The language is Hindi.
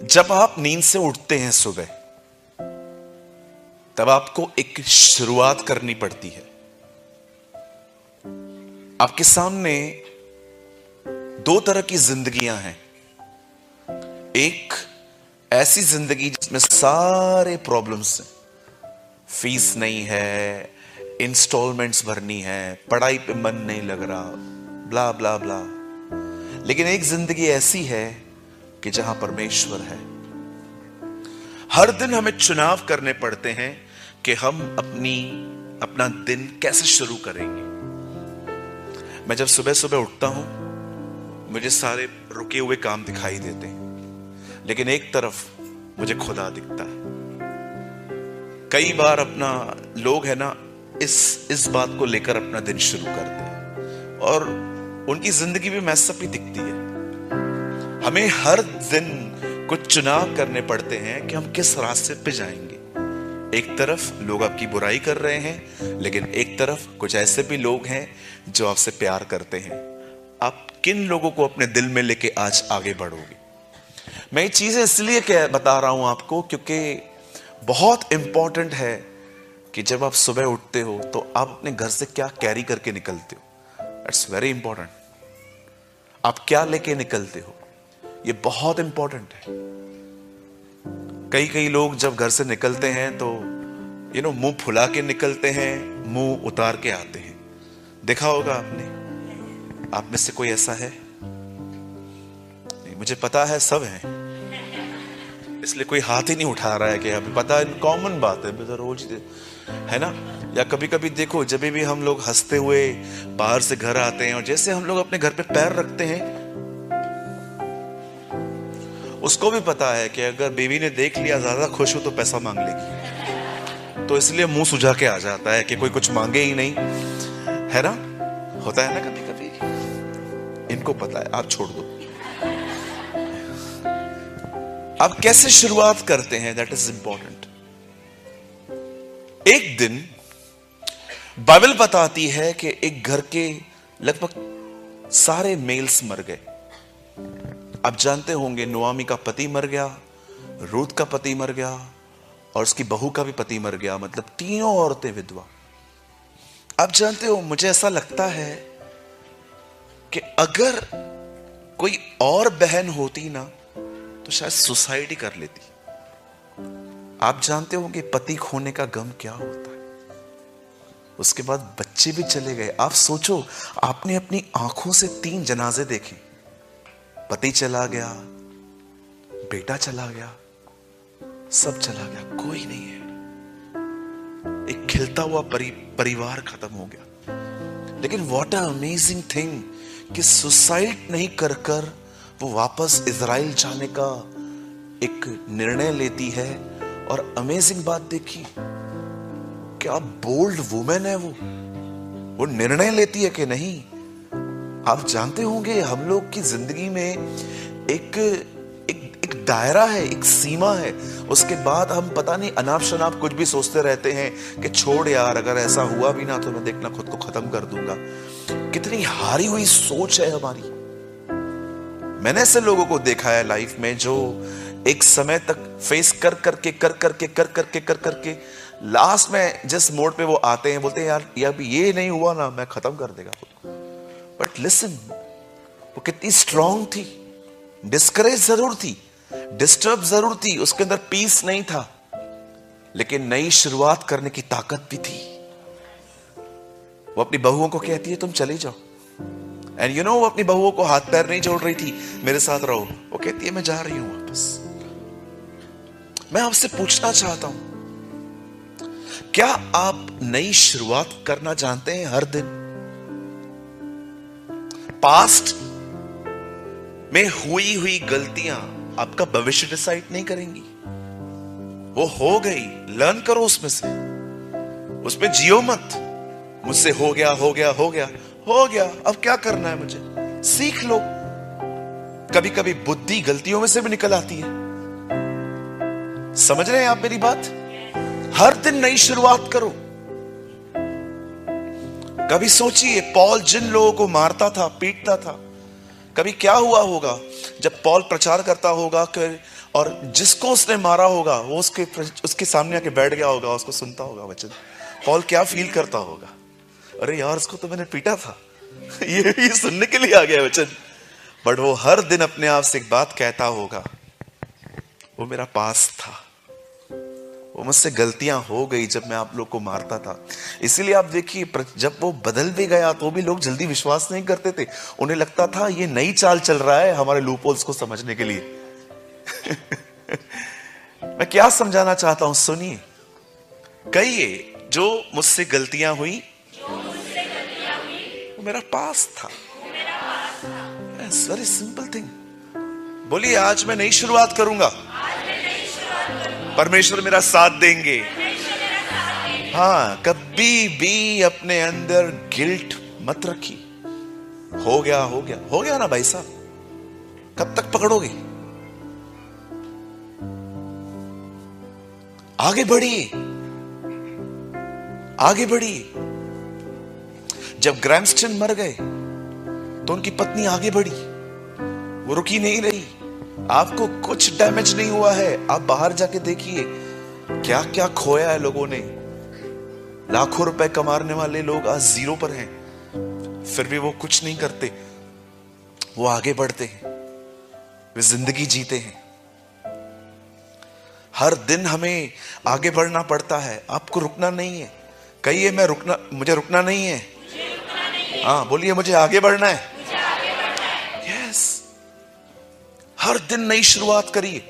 जब आप नींद से उठते हैं सुबह, तब आपको एक शुरुआत करनी पड़ती है। आपके सामने दो तरह की जिंदगियां हैं। एक ऐसी जिंदगी जिसमें सारे प्रॉब्लम्स हैं, फीस नहीं है, इंस्टॉलमेंट्स भरनी है, पढ़ाई पे मन नहीं लग रहा, ब्ला ब्ला ब्ला। लेकिन एक जिंदगी ऐसी है कि जहां परमेश्वर है। हर दिन हमें चुनाव करने पड़ते हैं कि हम अपना दिन कैसे शुरू करेंगे। मैं जब सुबह सुबह उठता हूं, मुझे सारे रुके हुए काम दिखाई देते हैं, लेकिन एक तरफ मुझे खुदा दिखता है। कई बार अपना लोग है ना इस बात को लेकर अपना दिन शुरू करते हैं और उनकी जिंदगी भी मैसअप ही दिखती है। हमें हर दिन कुछ चुनाव करने पड़ते हैं कि हम किस रास्ते पे जाएंगे। एक तरफ लोग आपकी बुराई कर रहे हैं, लेकिन एक तरफ कुछ ऐसे भी लोग हैं जो आपसे प्यार करते हैं। आप किन लोगों को अपने दिल में लेके आज आगे बढ़ोगे? मैं ये चीजें इसलिए बता रहा हूं आपको क्योंकि बहुत इंपॉर्टेंट है कि जब आप सुबह उठते हो तो आप अपने घर से क्या कैरी करके निकलते हो। It's very important. आप क्या लेके निकलते हो, ये बहुत इंपॉर्टेंट है। कई लोग जब घर से निकलते हैं तो मुंह फुला के निकलते हैं, मुंह उतार के आते हैं। देखा होगा आपने। आप में से कोई ऐसा है? नहीं, मुझे पता है सब हैं, इसलिए कोई हाथ ही नहीं उठा रहा है कि अभी पता है, कॉमन बात है, रोज है ना। या कभी कभी देखो, जब भी हम लोग हंसते हुए बाहर से घर आते हैं और जैसे हम लोग अपने घर पे पैर रखते हैं, उसको भी पता है कि अगर बीवी ने देख लिया ज्यादा खुश हो तो पैसा मांग लेगी, तो इसलिए मुंह सुझा के आ जाता है कि कोई कुछ मांगे ही नहीं, है ना। होता है ना कभी कभी। इनको पता है, आप छोड़ दो। आप कैसे शुरुआत करते हैं, दैट इज इंपॉर्टेंट। एक दिन बाइबल बताती है कि एक घर के लगभग सारे मेल्स मर गए। आप जानते होंगे, नुआमी का पति मर गया, रूथ का पति मर गया और उसकी बहू का भी पति मर गया, मतलब तीनों औरतें विधवा। आप जानते हो, मुझे ऐसा लगता है कि अगर कोई और बहन होती ना तो शायद सुसाइड ही कर लेती। आप जानते होंगे पति खोने का गम क्या होता है। उसके बाद बच्चे भी चले गए। आप सोचो, आपने अपनी आंखों से 3 जनाजे देखे। पति चला गया, बेटा चला गया, सब चला गया, कोई नहीं है। एक खिलता हुआ परिवार खत्म हो गया। लेकिन व्हाट अ अमेजिंग थिंग कि सुसाइड नहीं कर वो वापस इजराइल जाने का एक निर्णय लेती है। और अमेजिंग बात देखी, क्या बोल्ड वुमेन है वो निर्णय लेती है कि नहीं। आप जानते होंगे, हम लोग की जिंदगी में एक दायरा है, एक सीमा है। उसके बाद हम पता नहीं अनाप शनाप कुछ भी सोचते रहते हैं कि छोड़ यार, अगर ऐसा हुआ भी ना तो मैं देखना खुद को खत्म कर दूंगा। कितनी हारी हुई सोच है हमारी। मैंने ऐसे लोगों को देखा है लाइफ में जो एक समय तक फेस कर करके लास्ट में जिस मोड पे वो आते हैं, बोलते हैं यार ये नहीं हुआ ना, मैं खत्म कर देगा खुद को। बट लिसन, वो कितनी स्ट्रांग थी। डिस्करेज जरूर थी, डिस्टर्ब जरूर थी, उसके अंदर पीस नहीं था, लेकिन नई शुरुआत करने की ताकत भी थी। वो अपनी बहुओं को कहती है तुम चले जाओ। एंड वो अपनी बहुओं को हाथ पैर नहीं जोड़ रही थी, मेरे साथ रहो। वो कहती है मैं जा रही हूं वापस। मैं आपसे पूछना चाहता हूं, क्या आप नई शुरुआत करना जानते हैं हर दिन? पास्ट में हुई गलतियां आपका भविष्य डिसाइड नहीं करेंगी। वो हो गई, लर्न करो उसमें जियो मत। मुझसे हो गया, अब क्या करना है मुझे, सीख लो। कभी कभी बुद्धि गलतियों में से भी निकल आती है। समझ रहे हैं आप मेरी बात? हर दिन नई शुरुआत करो। कभी सोचिए, पॉल जिन लोगों को मारता था, पीटता था, कभी क्या हुआ होगा जब पौल प्रचार करता होगा और जिसको उसने मारा होगा वो उसके सामने आके बैठ गया होगा, उसको सुनता होगा वचन। पौल क्या फील करता होगा? अरे यार, उसको तो मैंने पीटा था, ये सुनने के लिए आ गया वचन। बट वो हर दिन अपने आप से एक बात कहता होगा, वो मेरा पास था, वो मुझसे गलतियां हो गई जब मैं आप लोग को मारता था। इसीलिए आप देखिए, जब वो बदल भी गया तो भी लोग जल्दी विश्वास नहीं करते थे। उन्हें लगता था ये नई चाल चल रहा है हमारे लूपहोल्स को समझने के लिए। मैं क्या समझाना चाहता हूं, सुनिए। कहिए, जो मुझसे गलतियां हुई वो मेरा पास था। Very simple thing. बोलिए, आज मैं नई शुरुआत करूंगा, परमेश्वर मेरा साथ देंगे। हाँ, कभी भी अपने अंदर गिल्ट मत रखी। हो गया हो गया हो गया ना भाई साहब, कब तक पकड़ोगे? आगे बढ़िए, आगे बढ़िए। जब ग्रैमस्टन मर गए तो उनकी पत्नी आगे बढ़ी, वो रुकी नहीं रही। आपको कुछ डैमेज नहीं हुआ है, आप बाहर जाके देखिए क्या क्या खोया है लोगों ने। लाखों रुपए कमाने वाले लोग आज जीरो पर हैं, फिर भी वो कुछ नहीं करते, वो आगे बढ़ते हैं, वे जिंदगी जीते हैं। हर दिन हमें आगे बढ़ना पड़ता है, आपको रुकना नहीं है। कहिए, मुझे रुकना नहीं है। हाँ, बोलिए, मुझे आगे बढ़ना है। यस, हर दिन नई शुरुआत करिए।